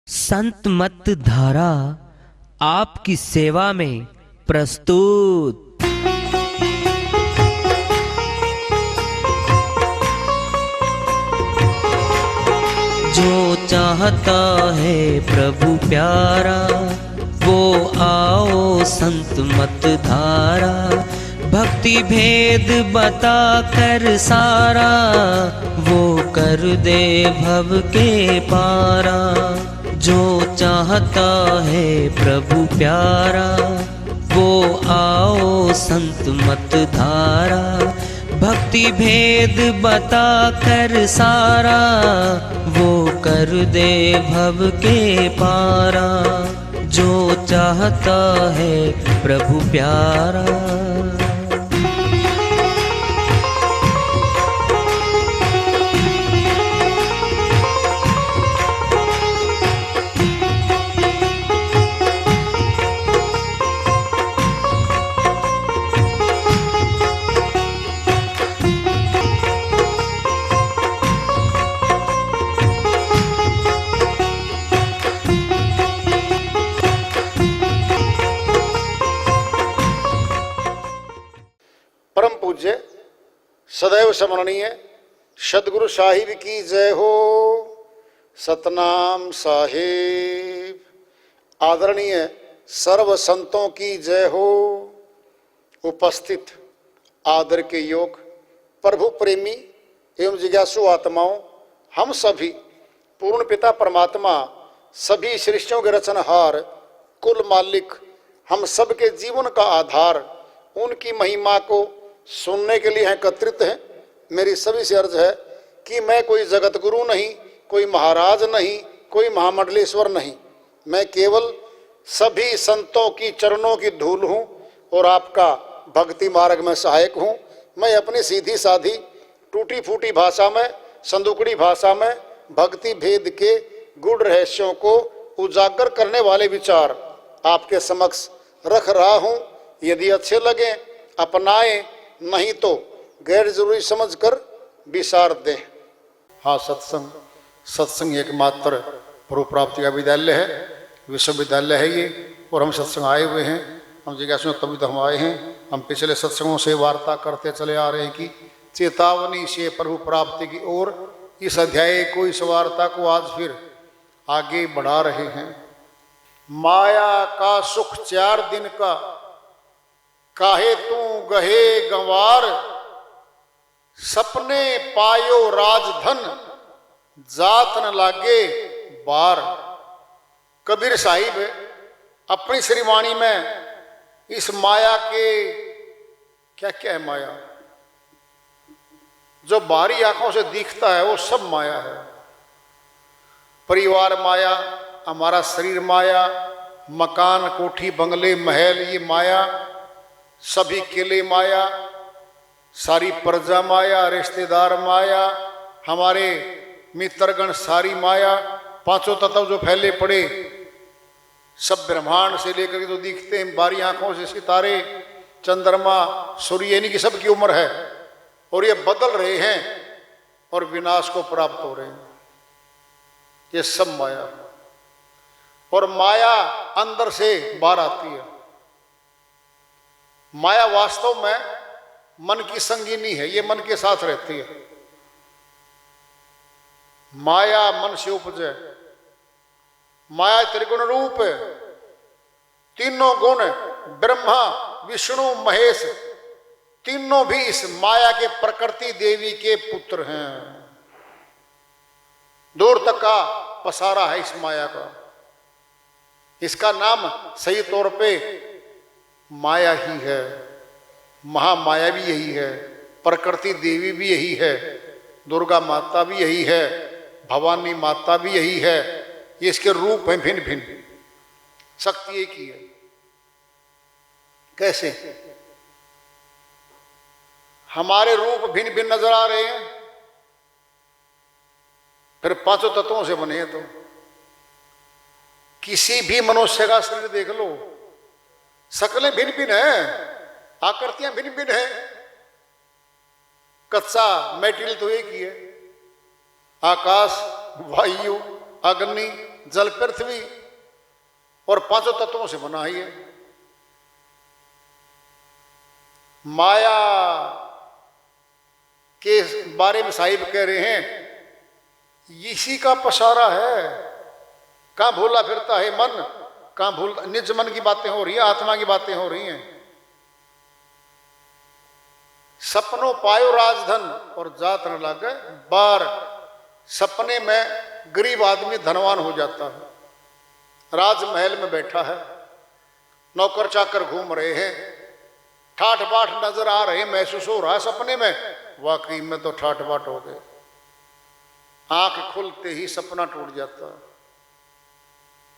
संत मत धारा आपकी सेवा में प्रस्तुत। जो चाहता है प्रभु प्यारा वो आओ संत मत धारा। भक्ति भेद बता कर सारा वो कर दे भव के पारा। जो चाहता है प्रभु प्यारा वो आओ संत मत धारा। भक्ति भेद बता कर सारा वो कर दे भव के पारा। जो चाहता है प्रभु प्यारा। परम पूज्य सदैव स्मरणीय सदगुरु साहिब की जय हो। सतनाम साहिब। आदरणीय सर्व संतों की जय हो। उपस्थित आदर के योग प्रभु प्रेमी एवं जिज्ञासु आत्माओं, हम सभी पूर्ण पिता परमात्मा सभी सृष्टियों के रचनहार कुल मालिक हम सबके जीवन का आधार उनकी महिमा को सुनने के लिए एकत्रित हैं। मेरी सभी से अर्ज है कि मैं कोई जगत गुरु नहीं, कोई महाराज नहीं, कोई महामंडलेश्वर नहीं। मैं केवल सभी संतों की चरणों की धूल हूँ और आपका भक्ति मार्ग में सहायक हूँ। मैं अपनी सीधी साधी टूटी फूटी भाषा में, संदुकड़ी भाषा में भक्ति भेद के गूढ़ रहस्यों को उजागर करने वाले विचार आपके समक्ष रख रहा हूँ। यदि अच्छे लगे अपनाएं, नहीं तो गैर जरूरी समझकर विसार दें। हाँ, सत्संग एकमात्र प्रभु प्राप्ति का विद्यालय है, विश्वविद्यालय है ये। और हम सत्संग आए हुए हैं, हम जिज्ञासु तभी तो हम आए हैं। हम पिछले सत्संगों से वार्ता करते चले आ रहे हैं कि चेतावनी से प्रभु प्राप्ति की ओर इस अध्याय को, इस वार्ता को आज फिर आगे बढ़ा रहे हैं। माया का सुख 4 दिन का, काहे तू गहे गंवार। सपने पायो राजधन, जात न लागे बार। कबीर साहिब अपनी श्रीवाणी में इस माया के क्या क्या है, माया जो बाहरी आंखों से दिखता है वो सब माया है। परिवार माया, हमारा शरीर माया, मकान कोठी बंगले महल ये माया, सभी किले माया, सारी प्रजा माया, रिश्तेदार माया, हमारे मित्रगण सारी माया। 5 तत्व जो फैले पड़े सब ब्रह्मांड से लेकर के जो दिखते हैं बारी आंखों से, सितारे, चंद्रमा, सूर्य, इनकी सबकी उम्र है और ये बदल रहे हैं और विनाश को प्राप्त हो रहे हैं। ये सब माया है और माया अंदर से बाहर आती है। माया वास्तव में मन की संगिनी है, ये मन के साथ रहती है। माया मन से उपजे। माया त्रिगुण रूप है, तीनों गुण ब्रह्मा विष्णु महेश तीनों भी इस माया के प्रकृति देवी के पुत्र हैं। दूर तक का पसारा है इस माया का। इसका नाम सही तौर पे माया ही है। महामाया भी यही है, प्रकृति देवी भी यही है, दुर्गा माता भी यही है, भवानी माता भी यही है। ये इसके रूप हैं भिन्न भिन्न, शक्ति एक ही है। कैसे हमारे रूप भिन्न भिन्न नजर आ रहे हैं, फिर 5 तत्वों से बने हैं। तो किसी भी मनुष्य का शरीर देख लो, शक्लें भिन्न भिन्न है, आकृतियां भिन्न भिन्न है, कच्चा मेटीरियल तो एक ही है। आकाश, वायु, अग्नि, जल पृथ्वी और पांचों तत्वों से बना ही है। माया के बारे में साहिब कह रहे हैं इसी का पसारा है। कहां भूला फिरता है मन, कहां भूल, निज मन की बातें हो रही हैं, आत्मा की बातें हो रही हैं। सपनों पायो राजधन और जात न लागे बार। सपने में गरीब आदमी धनवान हो जाता है, राजमहल में बैठा है, नौकर चाकर घूम रहे हैं, ठाठ बाट नजर आ रहे, महसूस हो रहा है सपने में, वाकई में तो ठाठ बाट हो गए। आंख खुलते ही सपना टूट जाता है,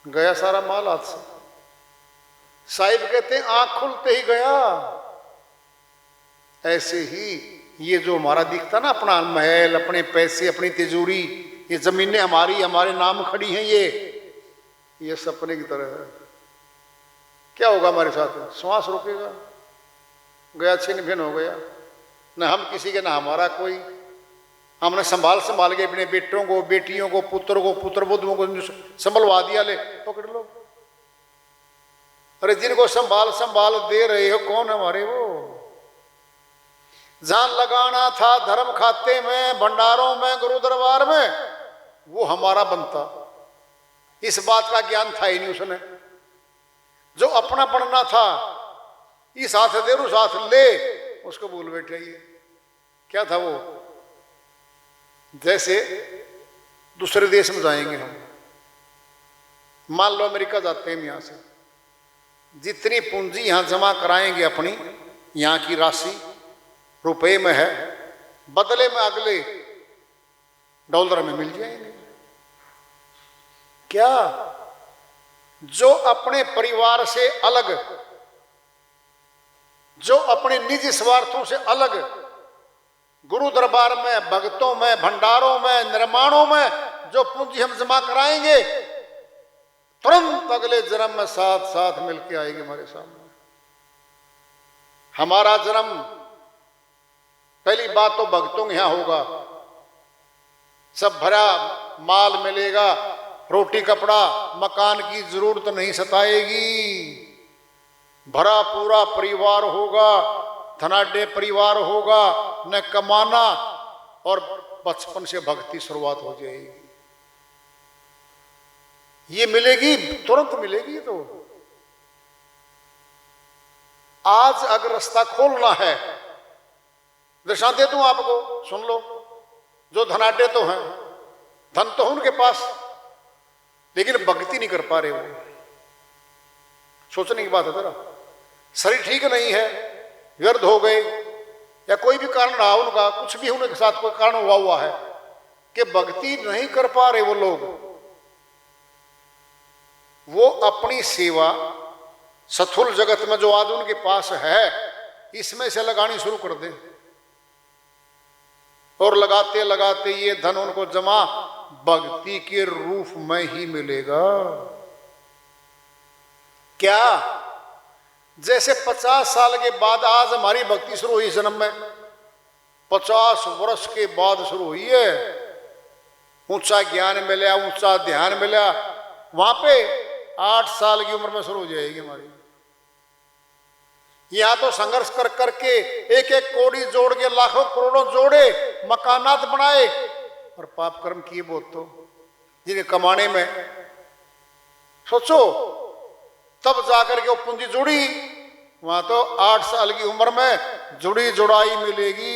गया सारा माल हाथ से। साहिब कहते हैं आंख खुलते ही गया। ऐसे ही ये जो हमारा दिखता ना, अपना महल, अपने पैसे, अपनी तिजोरी, ये जमीनें हमारी, हमारे नाम खड़ी हैं, ये सपने की तरह है। क्या होगा हमारे साथ? श्वास रुकेगा, गया छिन भिन हो गया। न हम किसी के, ना हमारा कोई। हमने संभाल के अपने बेटों को, बेटियों को, पुत्र को, पुत्र वधुओं को संभलवा दिया, ले पकड़ लो। अरे जिनको संभाल दे रहे हो कौन है हमारे? वो जान लगाना था धर्म खाते में, भंडारों में, गुरु दरबार में, वो हमारा बनता। इस बात का ज्ञान था ही नहीं उसने। जो अपना पढ़ना था, इस हाथ दे उस हाथ ले, उसको भूल बैठे। ये क्या था वो? जैसे दूसरे देश में जाएंगे हम, मान लो अमेरिका जाते हैं, यहां से जितनी पूंजी यहां जमा कराएंगे अपनी, यहां की राशि रुपए में है, बदले में अगले डॉलर में मिल जाएंगे। क्या? जो अपने परिवार से अलग, जो अपने निजी स्वार्थों से अलग, गुरु दरबार में, भक्तों में, भंडारों में, निर्माणों में जो पूंजी हम जमा कराएंगे, तुरंत अगले जन्म में साथ साथ मिलके आएगी हमारे सामने। हमारा जन्म पहली बात तो भक्तों के यहां होगा, सब भरा माल मिलेगा, रोटी कपड़ा मकान की जरूरत नहीं सताएगी, भरा पूरा परिवार होगा, धनाढ्य परिवार होगा, न कमाना, और बचपन से भक्ति शुरुआत हो जाएगी। ये मिलेगी, तुरंत मिलेगी। तो आज अगर रास्ता खोलना है, दर्शा दे दूं आपको, सुन लो। जो धनाढ्य तो हैं, धन तो है उनके पास, लेकिन भक्ति नहीं कर पा रहे वो। सोचने की बात है जरा। शरीर ठीक नहीं है, व्यर्थ हो गए, या कोई भी कारण रहा उनका, कुछ भी उनके साथ कोई कारण हुआ है कि भक्ति नहीं कर पा रहे वो लोग, वो अपनी सेवा स्थूल जगत में जो आज उनके पास है, इसमें से लगानी शुरू कर दे, और लगाते लगाते ये धन उनको जमा भक्ति के रूप में ही मिलेगा। क्या? जैसे 50 साल के बाद आज हमारी भक्ति शुरू हुई, जन्म में 50 वर्ष के बाद शुरू हुई है, ऊंचा ज्ञान मिला, ऊंचा ध्यान मिला, वहां पे 8 साल की उम्र में शुरू हो जाएगी हमारी। यहां तो संघर्ष कर करके एक एक कौड़ी जोड़ के लाखों करोड़ों जोड़े, मकानात बनाए, और पाप कर्म किए बहुत, तो जिन्हें कमाने में सोचो, तब जाकर के वो पूंजी जुड़ी। वहां तो 8 साल की उम्र में जुड़ी जुड़ाई मिलेगी,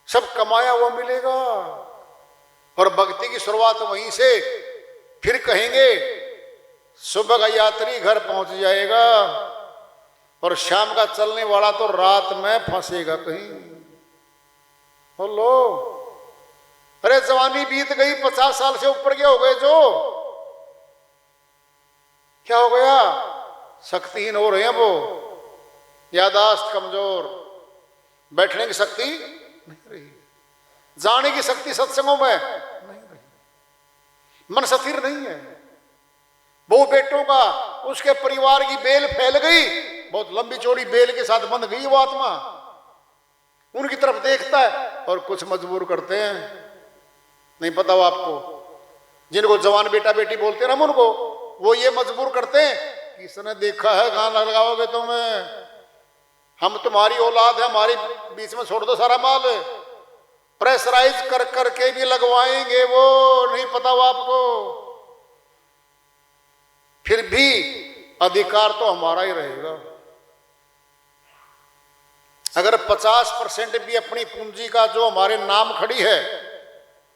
सब कमाया वो मिलेगा, और भक्ति की शुरुआत वहीं से। फिर कहेंगे सुबह का यात्री घर पहुंच जाएगा, और शाम का चलने वाला तो रात में फंसेगा कहीं। बोलो, अरे जवानी बीत गई, 50 साल से ऊपर के हो गए, जो क्या हो गया? शक्तिहीन हो रहे हैं वो, यादाश्त कमजोर, बैठने की शक्ति नहीं रही, जाने की शक्ति सत्संगों में नहीं रही, मन स्थिर नहीं है। बहु बेटों का, उसके परिवार की बेल फैल गई, बहुत लंबी चौड़ी बेल के साथ बंध गई वो आत्मा, उनकी तरफ देखता है और कुछ मजबूर करते हैं। नहीं पता वो आपको, जिनको जवान बेटा बेटी बोलते हैं ना हम उनको, वो ये मजबूर करते हैं, किसने देखा है कहां लगाओगे तुम्हें, हम तुम्हारी औलाद है, हमारी बीच में छोड़ दो सारा माल। प्रेशराइज कर करके भी लगवाएंगे, वो नहीं पता वो आपको, फिर भी अधिकार तो हमारा ही रहेगा। अगर 50% भी अपनी पूंजी का जो हमारे नाम खड़ी है,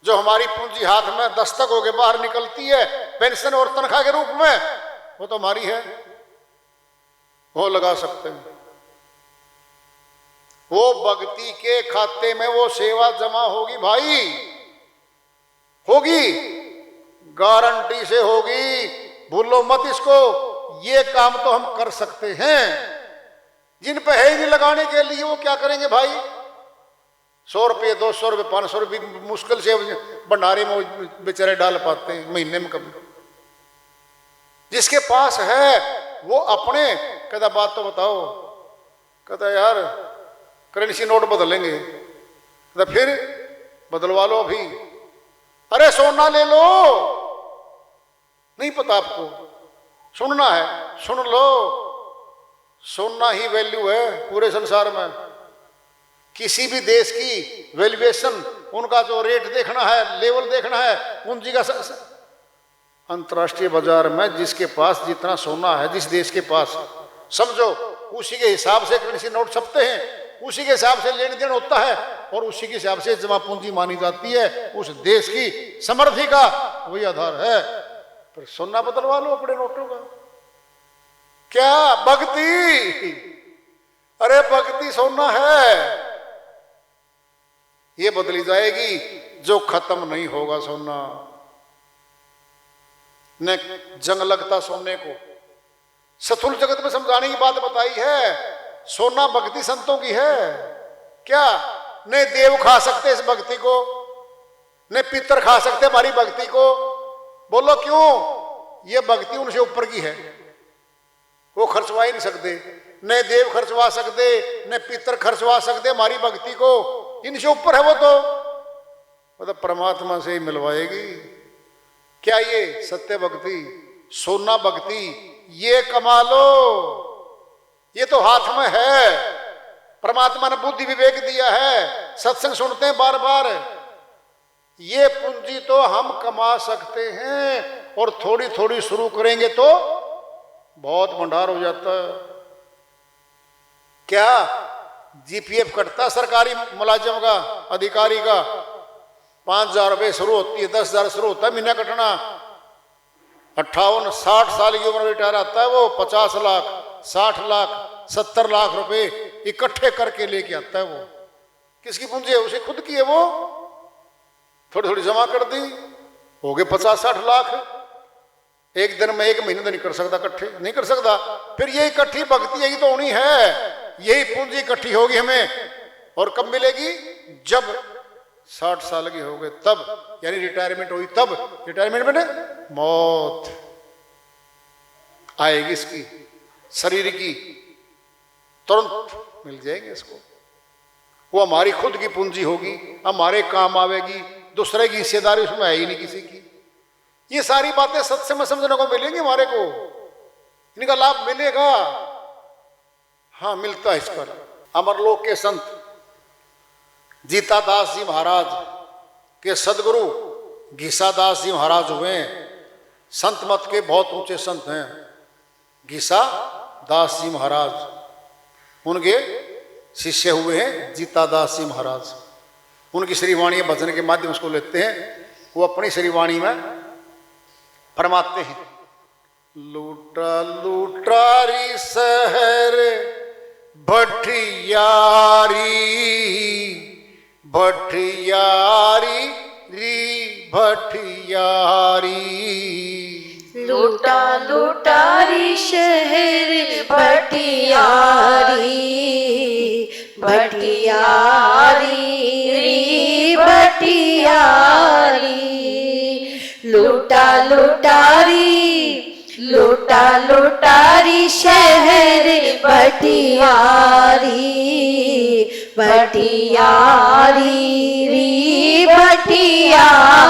जो हमारी पूंजी हाथ में दस्तक होकर बाहर निकलती है पेंशन और तनख्वाह के रूप में, वो तो हमारी है, वो लगा सकते हैं। वो भक्ति के खाते में वो सेवा जमा होगी भाई, होगी, गारंटी से होगी, भूलो मत इसको। ये काम तो हम कर सकते हैं, जिन पे है ही नहीं लगाने के लिए वो क्या करेंगे भाई। 100 रुपये 200 रुपये 500 रुपये मुश्किल से भंडारे में बेचारे डाल पाते हैं महीने में कभी। जिसके पास है वो अपने कहता बात तो बताओ, कहता यार करेंसी नोट बदलेंगे, कहता फिर बदलवा लो अभी, अरे सोना ले लो, नहीं पता आपको, सुनना है सुन लो, सोना ही वैल्यू है पूरे संसार में। किसी भी देश की वैल्यूएशन, उनका जो रेट देखना है, लेवल देखना है पूंजी का, अंतर्राष्ट्रीय बाजार में जिसके पास जितना सोना है, जिस देश के पास, समझो उसी के हिसाब से करेंसी नोट छपते हैं, उसी के हिसाब से लेन देन होता है, और उसी के हिसाब से जमा पूंजी मानी जाती है उस देश की समृद्धि का, वही आधार है। पर सोना बदलवा लो अपने नोटों का, क्या भक्ति, अरे भक्ति सोना है, ये बदली जाएगी, जो खत्म नहीं होगा सोना। न जंग लगता सोने को, स्थूल जगत में समझाने की बात बताई है, सोना भक्ति संतों की है। क्या न देव खा सकते इस भक्ति को, न पितर खा सकते हमारी भक्ति को, बोलो क्यों? ये भक्ति उनसे ऊपर की है, वो खर्चवा ही नहीं सकते, न देव खर्चवा सकते, न पितर खर्चवा सकते हमारी भक्ति को, इनसे ऊपर है वो तो मतलब परमात्मा से ही मिलवाएगी। क्या ये सत्य भक्ति, सोना भक्ति, ये कमा लो, ये तो हाथ में है, परमात्मा ने बुद्धि विवेक दिया है, सत्संग सुनते हैं बार बार, ये पूंजी तो हम कमा सकते हैं, और थोड़ी थोड़ी शुरू करेंगे तो बहुत भंडार हो जाता है। क्या जीपीएफ कटता सरकारी मुलाजिम का, अधिकारी का, 5,000 रुपये शुरू होती है, 10,000 शुरू होता है महीना कटना, 58-60 साल की उम्र में रिटायर आता है वो, 50 लाख 60 लाख 70 लाख रुपए इकट्ठे करके लेके आता है वो। किसकी पूंजी है? उसे खुद की है, वो थोड़ी थोड़ी जमा कर दी, हो गए 50-60 लाख। एक दिन में, एक महीने तो नहीं कर सकता इकट्ठे, नहीं कर सकता। फिर ये इकट्ठी भक्ति यही तो होनी है, यही पूंजी इकट्ठी होगी हमें, और कब मिलेगी? जब 60 साल की हो गए तब, यानी रिटायरमेंट हुई तब। रिटायरमेंट में मौत आएगी इसकी शरीर की, तुरंत मिल जाएंगे इसको, वो हमारी खुद की पूंजी होगी, हमारे काम आवेगी, दूसरे की हिस्सेदारी उसमें है ही नहीं किसी की। ये सारी बातें सत्य में समझने को मिलेंगी हमारे को, इनका लाभ मिलेगा, हाँ मिलता है इसका। अमरलोक के संत जीता दास जी महाराज के सदगुरु घीसा दास जी महाराज हुए हैं, संत मत के बहुत ऊंचे संत हैं घीसा दास जी महाराज, उनके शिष्य हुए हैं जीता दास जी महाराज। उनकी श्रीवाणी भजन के माध्यम से लेते हैं, वो अपनी श्रीवाणी में फरमाते हैं, लूटा लूटारी शहर भटियारी, भटियारी री भटियारी, लूटा लूटारी शहर भटियारी, भटियारी री भटियारी, लूटा लूटारी, लूटा लूटारी शहर भटियारी, भटियारी री भटियारी,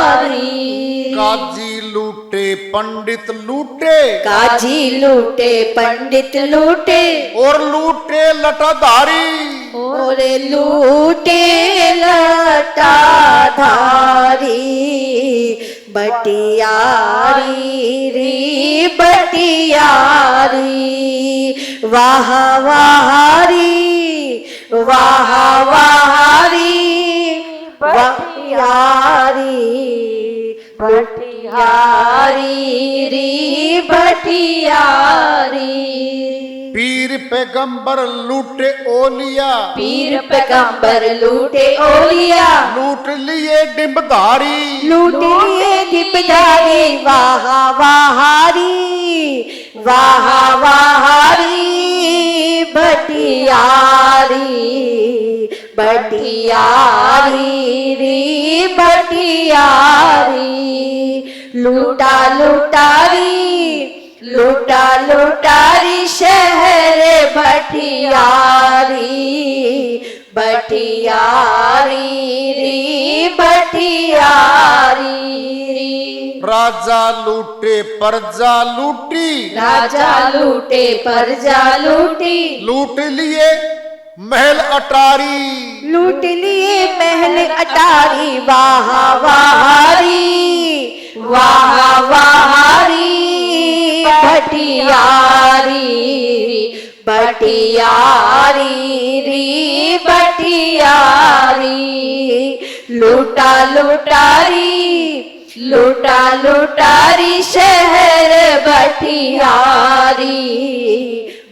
काजी पंडित लूटे, काजी लूटे पंडित लूटे, और लूटे लटाधारी, और लूटे लटाधारी। बटियारी री बटियारी, वाह वाहारी, वाह वाहारी। बटियारी बटियारी री बटियारी। पीर पैगंबर लूटे ओलिया, पीर पैगंबर लूटे ओलिया, लूट लिए डिम्बधारी, लूट लिए डिम्बधारी। वाह वाहारी, वाह वाहारी। बटियारी बटियारी री बटियारी, लूटा लुटारी, लूटा लुटारी शहर बटियारी। बटियारी री बटियारी। राजा लूटे प्रजा लूटी, राजा लूटे प्रजा लूटी, लूट लिए महल अटारी, लूट लिए महल अटारी। वाह वाहारी, वाह वाहारी। बटियारी बटियारी री बटियारी, लूटा लुटारी, लूटा लुटारी शहर बटियारी।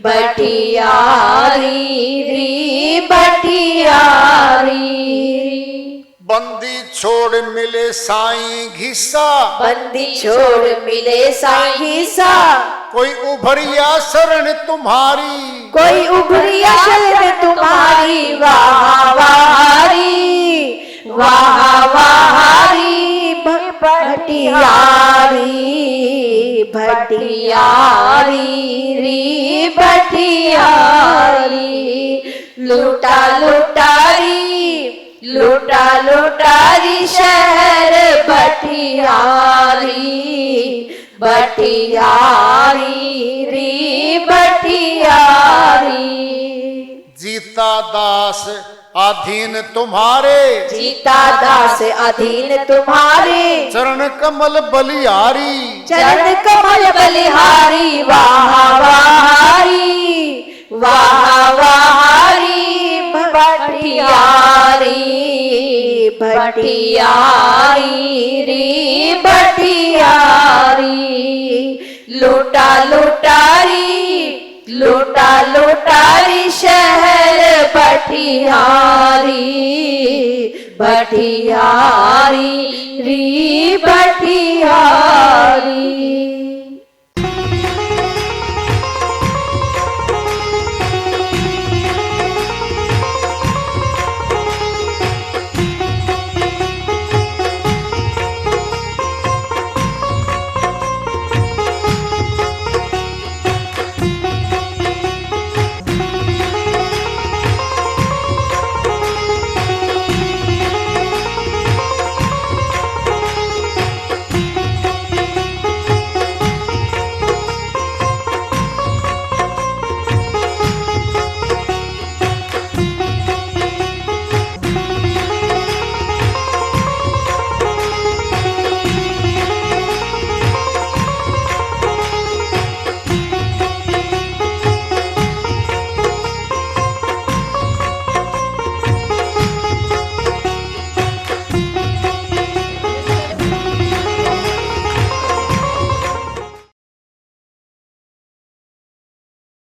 बटियारी री बटियारी। बंदी छोड़ मिले साईं घिसा, बंदी छोड़ मिले साईं घिसा, कोई उभरिया शरण तुम्हारी, कोई उभरिया शरण तुम्हारी। वाह वाहारी, वाह वाहारी। बटियारी बटियारी री बटियारी, लूटा लुटारी, लूटा लुटारी शहर बटियारी। बटियारी री बटियारी। जीता दास अधीन तुम्हारे, जीता दास अधीन तुम्हारे, चरण कमल बलिहारी, चरण कमल बलिहारी। वाह वाहारी, वाह वाहारी। बटियारी बटियारी री बटियारी, लूटा लुटारी, लूटा लुटारी शहर बटियारी। बटियारी री बटियारी।